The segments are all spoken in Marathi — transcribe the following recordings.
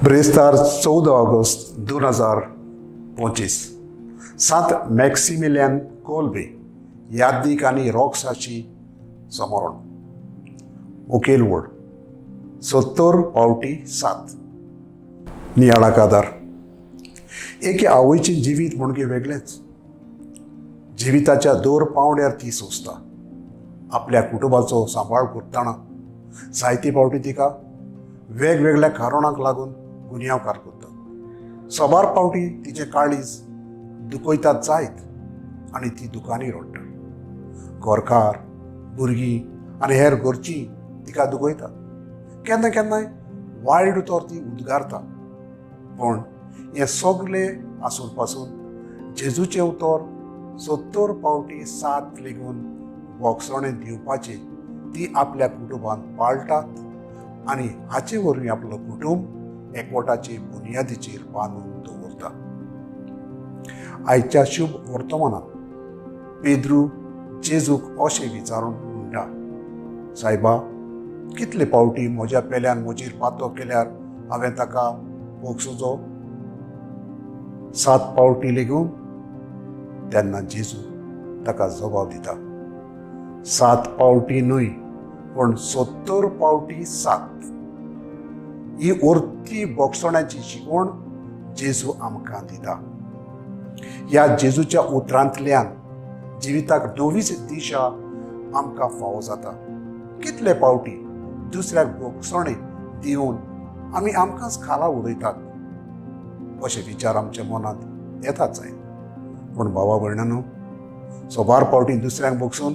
ब्रेस्तार 14 ऑगस्ट 2025 संत मॅक्सिमिलियन कोल्बे यादीक आनी रॉक्साची समरण मुखेल वड 70 पावटी 7 नियाळा कादार एके आवयचे जिवीत म्हणजे वेगळेच जिविताच्या दोर पावण्यार ती सोंसता आपल्या कुटुंबाचो सांबाळ करतना जायती पावटी तिका वेगवेगळ्या कारणांक लागून गुन्यांवकार करता सोबार पावटी तिचे काळीज दुखयतात जायत आनी ती दुखानी रडटा घरकार भुरगीं आनी हेर घरचीं तिका दुखयतात केन्ना केन्नाय वायट उतर ती उद्गारता पण हे सगळें आसून पासून जेजूचें उतर 70 पावटी 7 लेगून वखसणें दिवपाचें ती आपल्या कुटुंबान पाळटात आनी हाचे वरवीं आपलो कुटुंब एकवटाचे बुनयादीचेर बांदून दवरता। आयच्या शुभ वर्तमानांत पेद्रू जेजूक अशें विचारून म्हणटा, सायबा, कितले पावटी म्हज्या पेल्यान म्हजेर पातो केल्यार हांवें ताका वखसूचो? 7 पावटी लेगून? तेन्ना जेजू ताका जबाब दिता, 7 पावटी न्हय पण 70 पावटी 7। ही उरती बोगसण्याची शिकवण जेजू आमकां दिता। ह्या जेजूच्या उतरांतल्यान जिविताक नवीच दिशा आमकां फावो जाता। कितले पावटी दुसऱ्याक बोगसणे दिवन आमी आमकांच खाला उडयतात अशे विचार आमच्या मनांत येतात जाय। पूण भावा भयणांनो, सोबार पावटी दुसऱ्यांक बोगसून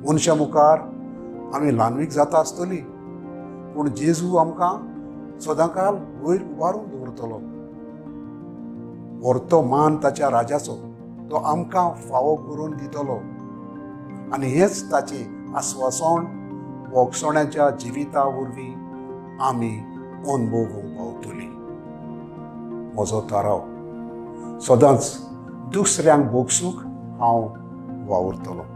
मनशा मुखार आमी ल्हानवीक जाता आसतली, पूण जेजू आमकां सदांकाल वयर उबारून दवरतलो। व्हरतो मान ताच्या राजाचो तो आमकां फावो करून दितलो आनी हेच ताचे आस्वासन वखसण्याच्या जिविता वरवीं आमी अनुभवूंक पावतली। म्हजो थाराव सदांच दुसऱ्यांक बोगसूंक हांव वावुरतलों।